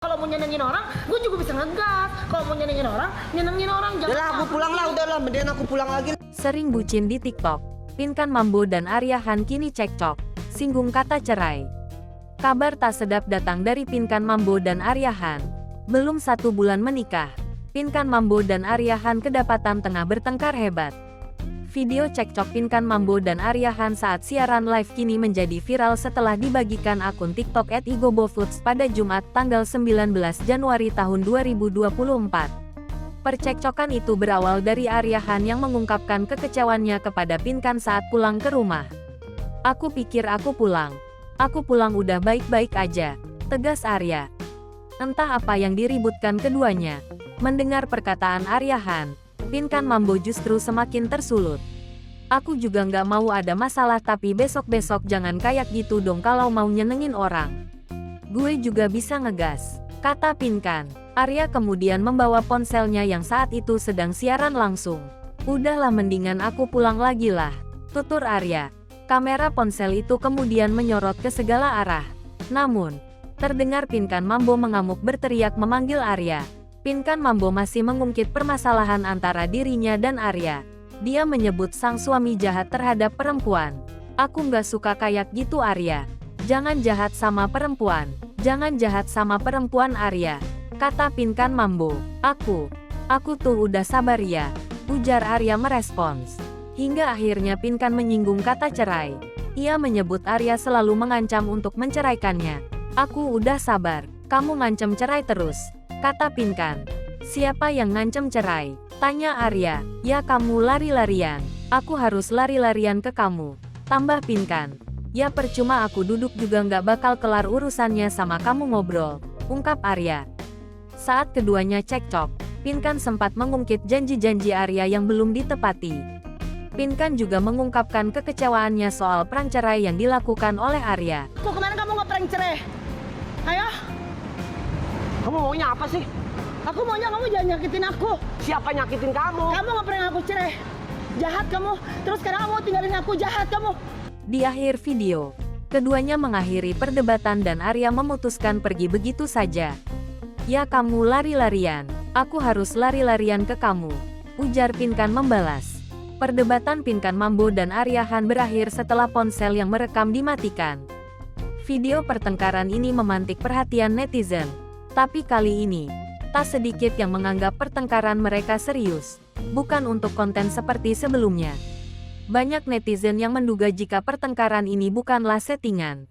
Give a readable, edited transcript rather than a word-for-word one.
Kalau mau nyenengin orang, gue juga bisa ngegas. Kalau mau nyenengin orang, jangan. Udah aku pulang lah, udahlah, mendingan aku pulang lagi. Sering bucin di TikTok, Pinkan Mambo dan Arya Han kini cekcok, singgung kata cerai. Kabar tak sedap datang dari Pinkan Mambo dan Arya Han. Belum 1 bulan menikah, Pinkan Mambo dan Arya Han kedapatan tengah bertengkar hebat. Video cekcok Pinkan Mambo dan Arya Han saat siaran live kini menjadi viral setelah dibagikan akun TikTok @igobofoods pada Jumat tanggal 19 Januari tahun 2024. Percekcokan itu berawal dari Arya Han yang mengungkapkan kekecauannya kepada Pinkan saat pulang ke rumah. "Aku pikir aku pulang. Aku pulang udah baik-baik aja," tegas Arya. Entah apa yang diributkan keduanya. Mendengar perkataan Arya Han, Pinkan Mambo justru semakin tersulut. "Aku juga nggak mau ada masalah, tapi besok-besok jangan kayak gitu dong kalau mau nyenengin orang. Gue juga bisa ngegas," kata Pinkan. Arya kemudian membawa ponselnya yang saat itu sedang siaran langsung. "Udahlah, mendingan aku pulang lagi lah," tutur Arya. Kamera ponsel itu kemudian menyorot ke segala arah. Namun, terdengar Pinkan Mambo mengamuk berteriak memanggil Arya. Pinkan Mambo masih mengungkit permasalahan antara dirinya dan Arya. Dia menyebut sang suami jahat terhadap perempuan. "Aku nggak suka kayak gitu Arya. Jangan jahat sama perempuan. Jangan jahat sama perempuan Arya," kata Pinkan Mambo. Aku tuh udah sabar ya," ujar Arya merespons. Hingga akhirnya Pinkan menyinggung kata cerai. Ia menyebut Arya selalu mengancam untuk menceraikannya. "Aku udah sabar, kamu ngancem cerai terus," kata Pinkan. "Siapa yang ngancem cerai?" tanya Arya. "Ya kamu lari-larian. Aku harus lari-larian ke kamu," tambah Pinkan. "Ya percuma aku duduk juga nggak bakal kelar urusannya sama kamu ngobrol," ungkap Arya. Saat keduanya cekcok, Pinkan sempat mengungkit janji-janji Arya yang belum ditepati. Pinkan juga mengungkapkan kekecewaannya soal prank cerai yang dilakukan oleh Arya. Kok kemarin kamu nggak prank cerai? Ayo, Kamu maunya apa sih? aku maunya kamu jangan nyakitin aku. Siapa nyakitin kamu? Kamu nggak prank aku cerai. Jahat kamu. Terus sekarang kamu tinggalin aku, jahat kamu. Di akhir video, keduanya mengakhiri perdebatan dan Arya memutuskan pergi begitu saja. "Ya kamu lari-larian, aku harus lari-larian ke kamu," ujar Pinkan membalas. Perdebatan Pinkan Mambo dan Arya Han berakhir setelah ponsel yang merekam dimatikan. Video pertengkaran ini memantik perhatian netizen. Tapi kali ini, tak sedikit yang menganggap pertengkaran mereka serius, bukan untuk konten seperti sebelumnya. Banyak netizen yang menduga jika pertengkaran ini bukanlah settingan.